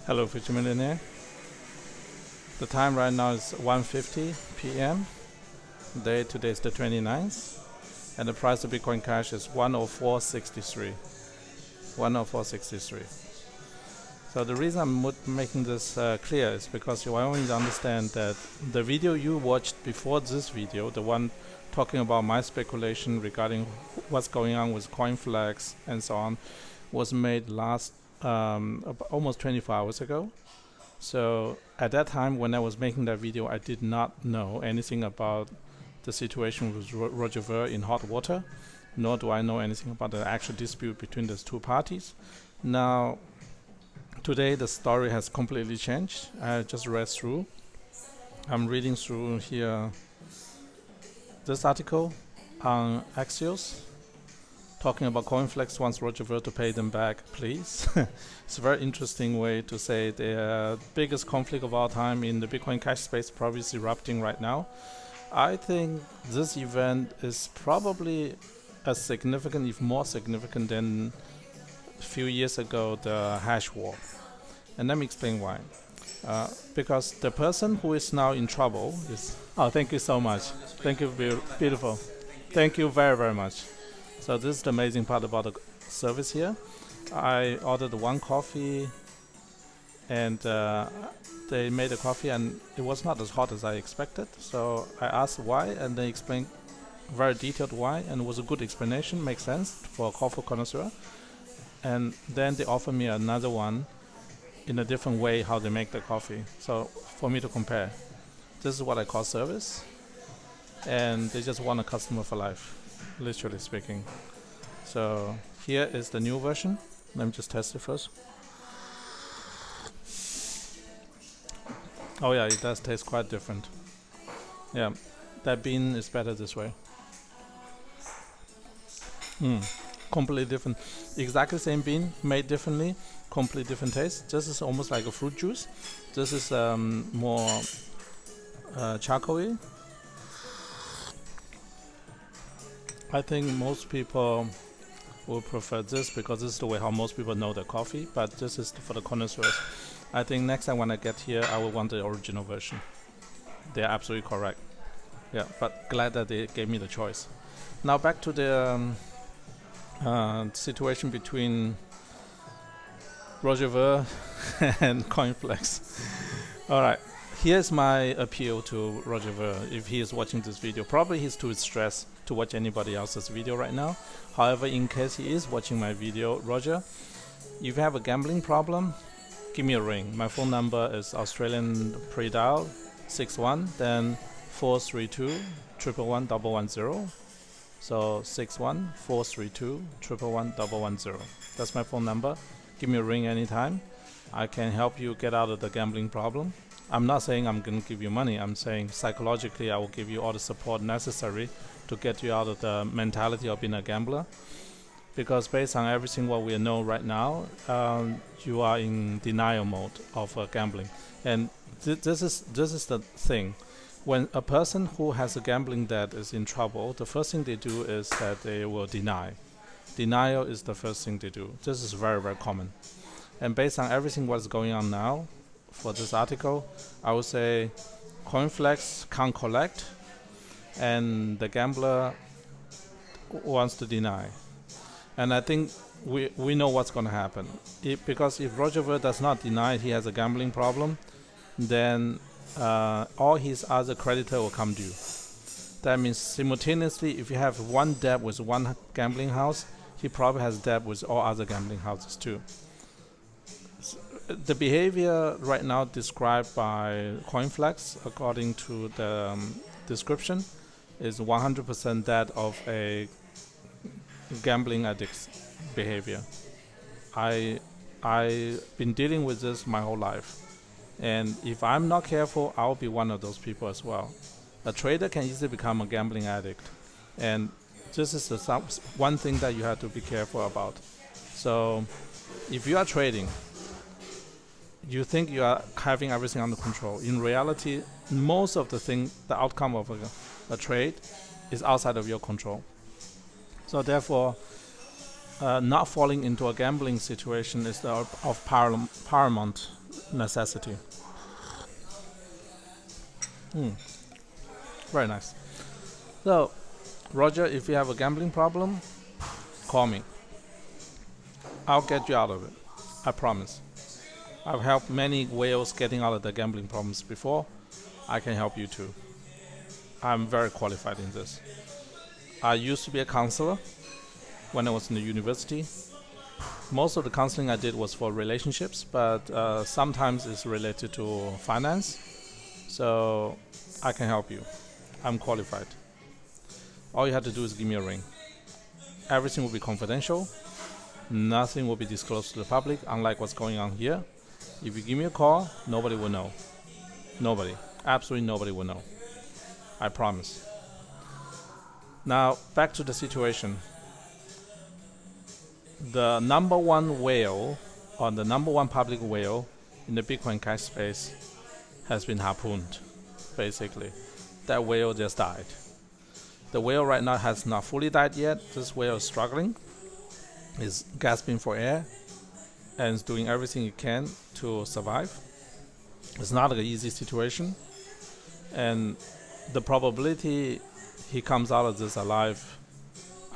Hello, Future Millionaire. The time right now is 1:50 p.m. Today is the 29th, and the price of Bitcoin Cash is 104.63. 104.63. So the reason I'm making this clear is because you want to understand that the video you watched before this video, the one talking about my speculation regarding what's going on with CoinFlex and so on, was made almost 24 hours ago. So at that time when I was making that video, I did not know anything about the situation with Roger Ver in hot water, nor do I know anything about the actual dispute between those two parties. Now, today the story has completely changed. I just read through. I'm reading through here this article on Axios, talking about CoinFlex wants Roger Ver to pay them back, please. It's a very interesting way to say the biggest conflict of all time in the Bitcoin Cash space probably is erupting right now. I think this event is probably as significant, if more significant than a few years ago, the hash war. And let me explain why. Because the person who is now in trouble is... Oh, thank you so much. Thank you, beautiful. Thank you very, very much. So this is the amazing part about the service here. I ordered one coffee, and they made the coffee, and it was not as hot as I expected. So I asked why, and they explained very detailed why, and it was a good explanation, makes sense for a coffee connoisseur. And then they offered me another one in a different way how they make the coffee. So for me to compare, this is what I call service, and they just want a customer for life, literally speaking. So here is the new version. Let me just test it first. Oh yeah, it does taste quite different. Yeah, that bean is better this way. Completely different. Exactly same bean, made differently, completely different taste. This is almost like a fruit juice. This is more charcoaly. I think most people will prefer this because this is the way how most people know the coffee, but this is for the connoisseurs. I think next time when I get here, I will want the original version. They're absolutely correct. Yeah, but glad that they gave me the choice. Now back to the situation between Roger Ver and CoinFlex. All right. Here's my appeal to Roger Ver if he is watching this video. Probably he's too stressed to watch anybody else's video right now. However, in case he is watching my video, Roger, if you have a gambling problem, give me a ring. My phone number is Australian pre-dial 61, then 432 111 110. So 61 432 111 110. That's my phone number. Give me a ring anytime. I can help you get out of the gambling problem. I'm not saying I'm going to give you money. I'm saying psychologically I will give you all the support necessary to get you out of the mentality of being a gambler. Because based on everything what we know right now, you are in denial mode of gambling. And this is the thing. When a person who has a gambling debt is in trouble, the first thing they do is that they will deny. Denial is the first thing they do. This is very, very common. And based on everything what's going on now, for this article, I would say CoinFlex can't collect, and the gambler wants to deny. And I think we know what's going to happen. Because if Roger Ver does not deny he has a gambling problem, then all his other creditors will come due. That means simultaneously, if you have one debt with one gambling house, he probably has debt with all other gambling houses too. The behavior right now described by CoinFlex, according to the description, is 100% that of a gambling addict's behavior. I've been dealing with this my whole life, and if I'm not careful, I'll be one of those people as well. A trader can easily become a gambling addict, and this is one thing that you have to be careful about. So if you are trading, you think you are having everything under control. In reality, most of the outcome of a trade is outside of your control. So therefore, not falling into a gambling situation is of paramount necessity. Very nice. So, Roger, if you have a gambling problem, call me. I'll get you out of it. I promise. I've helped many whales getting out of their gambling problems before. I can help you too. I'm very qualified in this. I used to be a counselor when I was in the university. Most of the counseling I did was for relationships, but sometimes it's related to finance. So I can help you. I'm qualified. All you have to do is give me a ring. Everything will be confidential. Nothing will be disclosed to the public, unlike what's going on here. If you give me a call, nobody will know. Nobody. Absolutely nobody will know. I promise. Now, back to the situation. The number one whale, or the number one public whale in the Bitcoin Cash space has been harpooned, basically. That whale just died. The whale right now has not fully died yet. This whale is struggling. Is gasping for air and is doing everything it can to survive. It's not an easy situation, and the probability he comes out of this alive,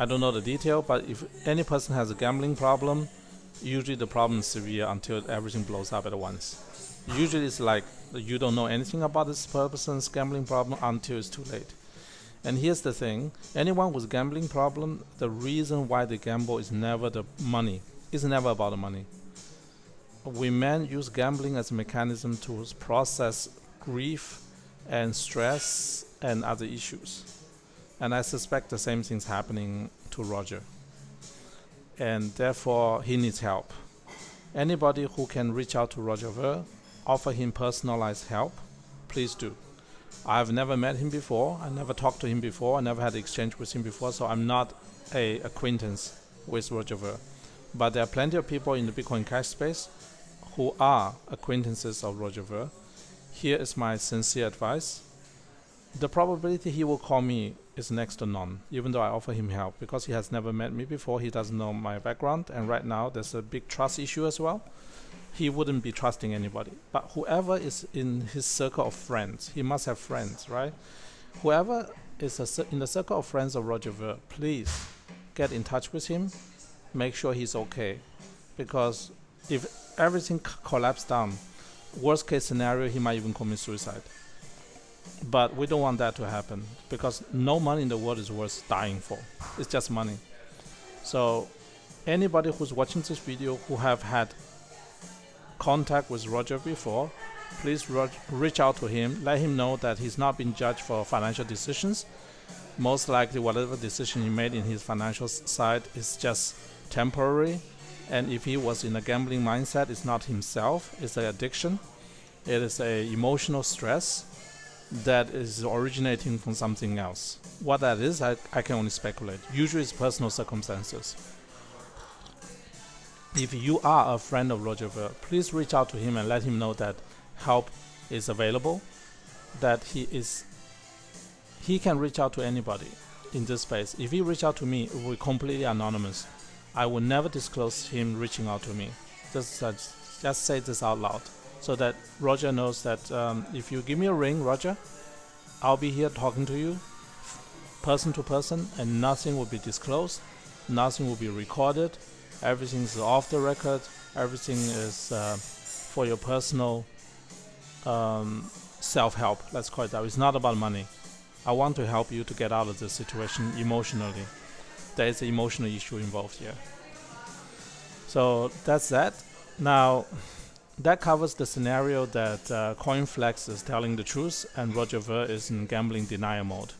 I don't know the detail, but if any person has a gambling problem, usually the problem is severe until everything blows up at once. Usually it's like you don't know anything about this person's gambling problem until it's too late. And here's the thing, anyone with gambling problem, the reason why they gamble is never the money. It's never about the money. We men use gambling as a mechanism to process grief and stress and other issues. And I suspect the same thing's happening to Roger. And therefore, he needs help. Anybody who can reach out to Roger Ver, offer him personalized help, please do. I've never met him before. I never talked to him before. I never had an exchange with him before, so I'm not an acquaintance with Roger Ver. But there are plenty of people in the Bitcoin Cash space who are acquaintances of Roger Ver. Here is my sincere advice. The probability he will call me is next to none, even though I offer him help, because he has never met me before. He doesn't know my background, and right now there's a big trust issue as well. He wouldn't be trusting anybody. But whoever is in his circle of friends, he must have friends, right? Whoever is in the circle of friends of Roger Ver, please get in touch with him, make sure he's okay. Because if everything collapsed down, worst case scenario, he might even commit suicide. But we don't want that to happen, because no money in the world is worth dying for. It's just money. So anybody who's watching this video who have had contact with Roger before, please reach out to him. Let him know that he's not being judged for financial decisions. Most likely whatever decision he made in his financial side is just temporary. And if he was in a gambling mindset, it's not himself, it's an addiction. It is an emotional stress that is originating from something else. What that is, I can only speculate. Usually it's personal circumstances. If you are a friend of Roger Ver, please reach out to him and let him know that help is available, that he can reach out to anybody in this space. If he reach out to me, it will be completely anonymous. I will never disclose him reaching out to me. Just say this out loud, so that Roger knows that if you give me a ring, Roger, I'll be here talking to you, person to person, and nothing will be disclosed, nothing will be recorded. Everything is off the record. Everything is for your personal self-help. Let's call it that. It's not about money. I want to help you to get out of this situation emotionally. There is an emotional issue involved here. So that's that. Now, that covers the scenario that CoinFlex is telling the truth and Roger Ver is in gambling denial mode.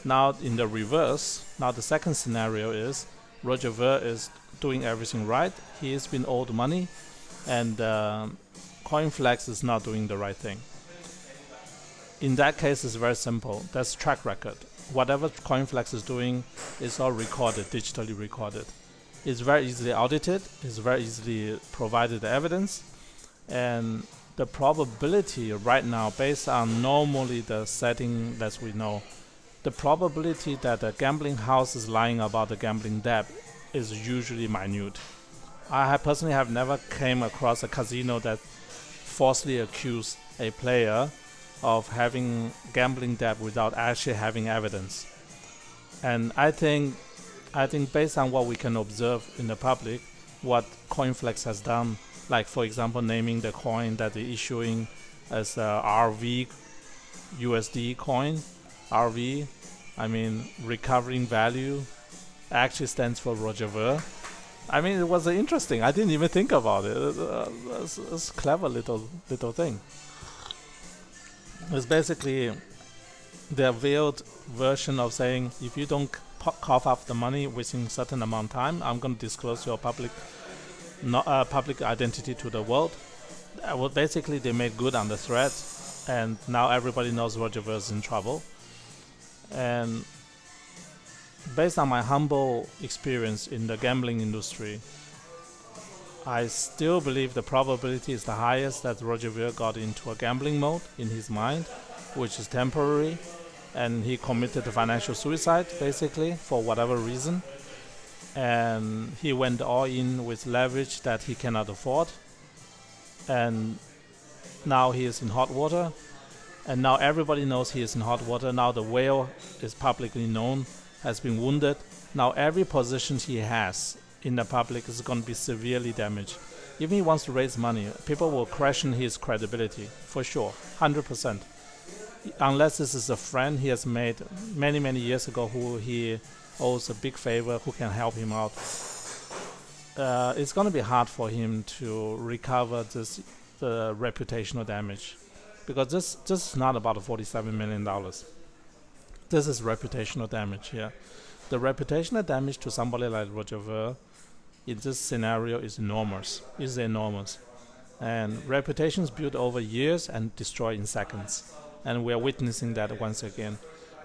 Now, in the reverse, the second scenario is Roger Ver is doing everything right. He has been owed money, and CoinFlex is not doing the right thing. In that case, it's very simple. That's track record. Whatever CoinFlex is doing is all recorded, digitally recorded. It's very easily audited. It's very easily provided evidence. And the probability right now, based on normally the setting that we know, the probability that a gambling house is lying about the gambling debt is usually minute. I personally have never came across a casino that falsely accuse a player of having gambling debt without actually having evidence. And I think based on what we can observe in the public, what CoinFlex has done, like for example naming the coin that they're issuing as a RV USD coin, RV, I mean recovering value, actually stands for Roger Ver. I mean, it was interesting. I didn't even think about it. It's a clever little thing. It's basically the veiled version of saying, if you don't cough up the money within a certain amount of time, I'm going to disclose your public identity to the world. Well, basically, they made good on the threat, and now everybody knows Roger Ver is in trouble. And based on my humble experience in the gambling industry, I still believe the probability is the highest that Roger Ver got into a gambling mode in his mind, which is temporary, and he committed financial suicide, basically, for whatever reason. And he went all in with leverage that he cannot afford. And now he is in hot water. And now everybody knows he is in hot water. Now the whale is publicly known, has been wounded. Now every position he has in the public is going to be severely damaged. If he wants to raise money, people will question his credibility, for sure, 100%. Unless this is a friend he has made many years ago who he owes a big favor, who can help him out. It's going to be hard for him to recover this reputational damage, because this is not about $47 million. This is reputational damage here. The reputational damage to somebody like Roger Ver in this scenario is enormous. And reputations built over years and destroyed in seconds. And we are witnessing that once again.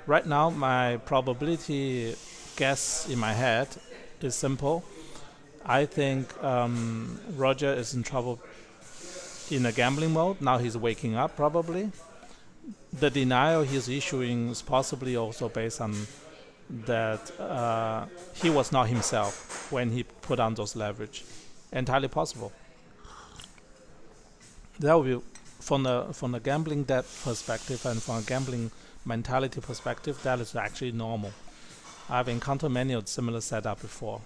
Right now, my probability guess in my head is simple. I think Roger is in trouble in a gambling mode. Now he's waking up, probably. The denial he's issuing is possibly also based on that he was not himself when he put on those leverage. Entirely possible. That will be from the gambling debt perspective and from a gambling mentality perspective, that is actually normal. I've encountered many of similar setup before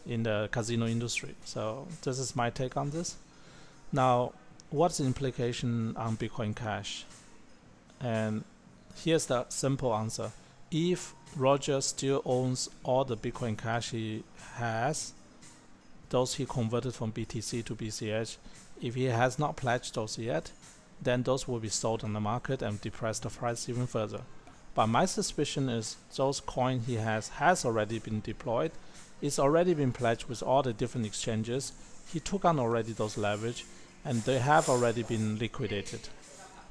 in the casino industry. So this is my take on this. Now, what's the implication on Bitcoin Cash? And here's the simple answer. If Roger still owns all the Bitcoin Cash he has, those he converted from BTC to BCH, if he has not pledged those yet, then those will be sold on the market and depress the price even further. But my suspicion is those coins he has already been deployed. It's already been pledged with all the different exchanges. He took on already those leverage, and they have already been liquidated.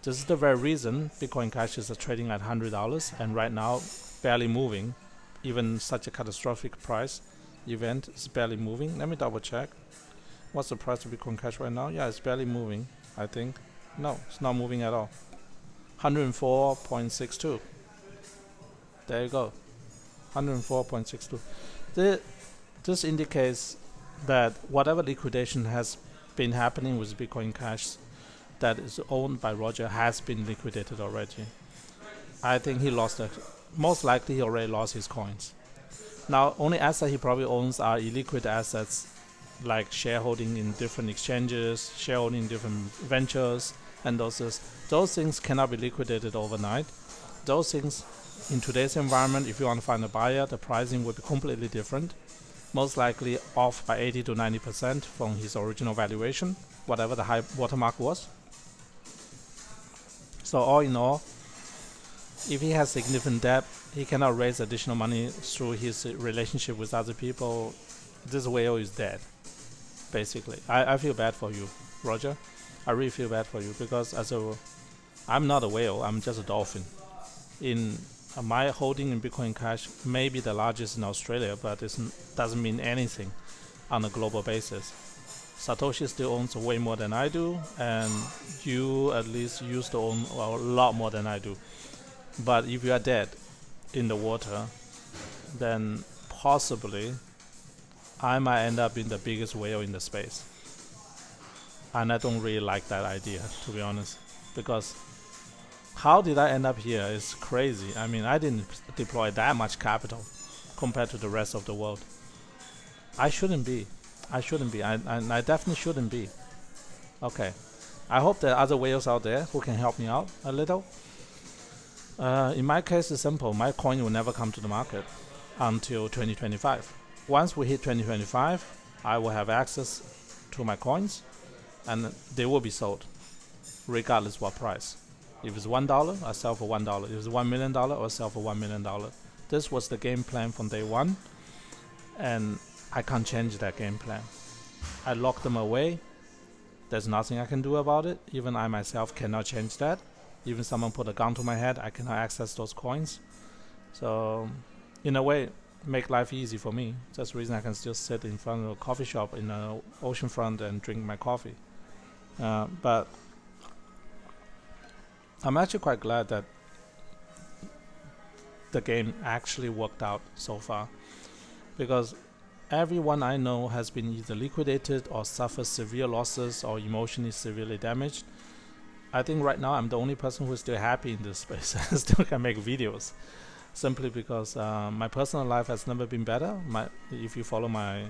This is the very reason Bitcoin Cash is trading at $100 and right now barely moving. Even such a catastrophic price event is barely moving. Let me double check. What's the price of Bitcoin Cash right now? Yeah, it's barely moving, I think. No, it's not moving at all. 104.62. There you go. 104.62. This indicates that whatever liquidation has been happening with Bitcoin Cash that is owned by Roger has been liquidated already. I think he lost it. Most likely he already lost his coins. Now, only asset he probably owns are illiquid assets like shareholding in different exchanges, shareholding in different ventures, and those things cannot be liquidated overnight. Those things, in today's environment, if you want to find a buyer, the pricing will be completely different. Most likely off by 80 to 90% from his original valuation, whatever the high watermark was. So all in all, if he has significant debt, he cannot raise additional money through his relationship with other people. This whale is dead, basically. I feel bad for you, Roger. I really feel bad for you, because I'm not a whale, I'm just a dolphin. In my holding in Bitcoin Cash may be the largest in Australia, but it doesn't mean anything on a global basis. Satoshi still owns way more than I do, and you at least used to own a lot more than I do. But if you are dead in the water, then possibly I might end up being the biggest whale in the space. and I don't really like that idea, to be honest, because how did I end up here is crazy. I mean, I didn't deploy that much capital compared to the rest of the world. I shouldn't be. I definitely shouldn't be. Okay. I hope there are other whales out there who can help me out a little. In my case, it's simple. My coin will never come to the market until 2025. Once we hit 2025, I will have access to my coins and they will be sold regardless what price. If it's $1, I sell for $1. If it's $1 million, I sell for $1 million. This was the game plan from day one, and I can't change that game plan. I locked them away. There's nothing I can do about it. Even I myself cannot change that. Even someone put a gun to my head, I cannot access those coins. So, in a way, make life easy for me. That's the reason I can still sit in front of a coffee shop in the ocean front and drink my coffee. But I'm actually quite glad that the game actually worked out so far, because everyone I know has been either liquidated or suffered severe losses or emotionally severely damaged. I think right now I'm the only person who's still happy in this space and still can make videos, simply because my personal life has never been better. If you follow my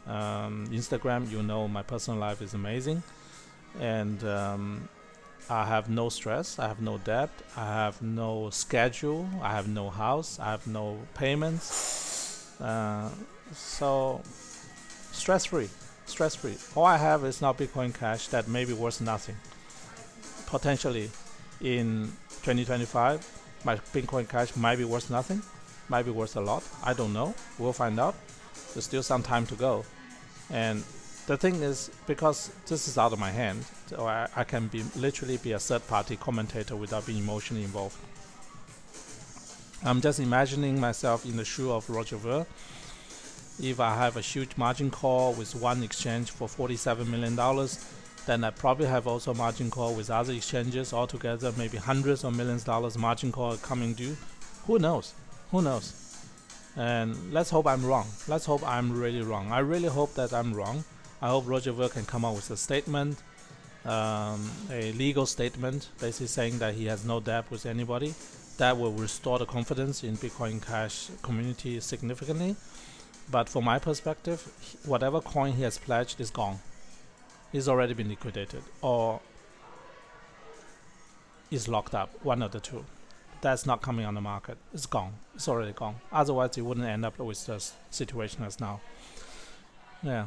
Instagram, you know my personal life is amazing, and I have no stress, I have no debt, I have no schedule, I have no house, I have no payments. So stress-free. All I have is now Bitcoin Cash that may be worth nothing. Potentially in 2025, my Bitcoin Cash might be worth nothing, might be worth a lot. I don't know. We'll find out. There's still some time to go. And the thing is, because this is out of my hand, so I can literally be a third-party commentator without being emotionally involved. I'm just imagining myself in the shoe of Roger Ver. If I have a huge margin call with one exchange for $47 million, then I probably have also margin call with other exchanges altogether, maybe hundreds of millions of dollars margin call coming due. Who knows? And let's hope I'm wrong. Let's hope I'm really wrong. I really hope that I'm wrong. I hope Roger Ver can come out with a statement, a legal statement, basically saying that he has no debt with anybody. That will restore the confidence in Bitcoin Cash community significantly. But from my perspective, whatever coin he has pledged is gone. It's already been liquidated or is locked up, one of the two. That's not coming on the market. It's gone. It's already gone. Otherwise, it wouldn't end up with this situation as now. Yeah.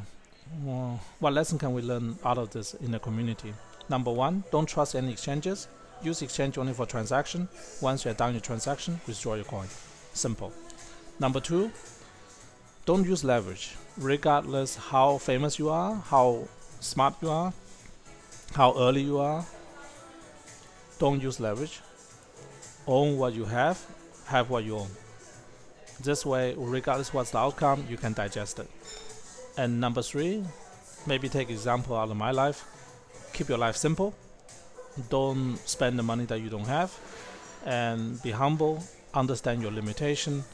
Well, what lesson can we learn out of this in the community? Number one, don't trust any exchanges. Use exchange only for transaction. Once you're done your transaction, withdraw your coin. Simple. Number two, don't use leverage. Regardless how famous you are, how smart you are, how early you are, don't use leverage. Own what you have what you own. This way, regardless what's the outcome, you can digest it. And number three, maybe take example out of my life. Keep your life simple. Don't spend the money that you don't have, and be humble. Understand your limitation,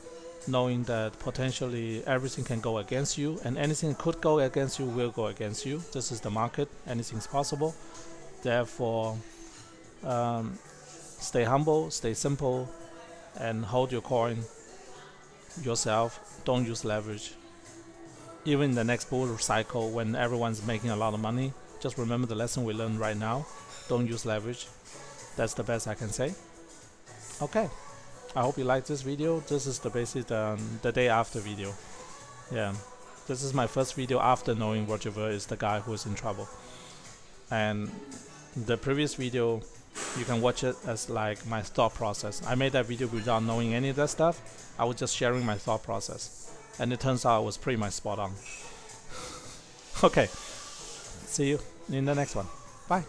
knowing that potentially everything can go against you, and anything could go against you will go against you. This is the market. Anything's possible. Therefore, stay humble, stay simple, and hold your coin yourself. Don't use leverage. Even in the next bull cycle, when everyone's making a lot of money, just remember the lesson we learned right now. Don't use leverage. That's the best I can say. Okay. I hope you liked this video. This is the day after video. Yeah. This is my first video after knowing Roger Ver is the guy who is in trouble. And the previous video, you can watch it as like my thought process. I made that video without knowing any of that stuff. I was just sharing my thought process. And it turns out it was pretty much spot on. Okay. See you in the next one. Bye.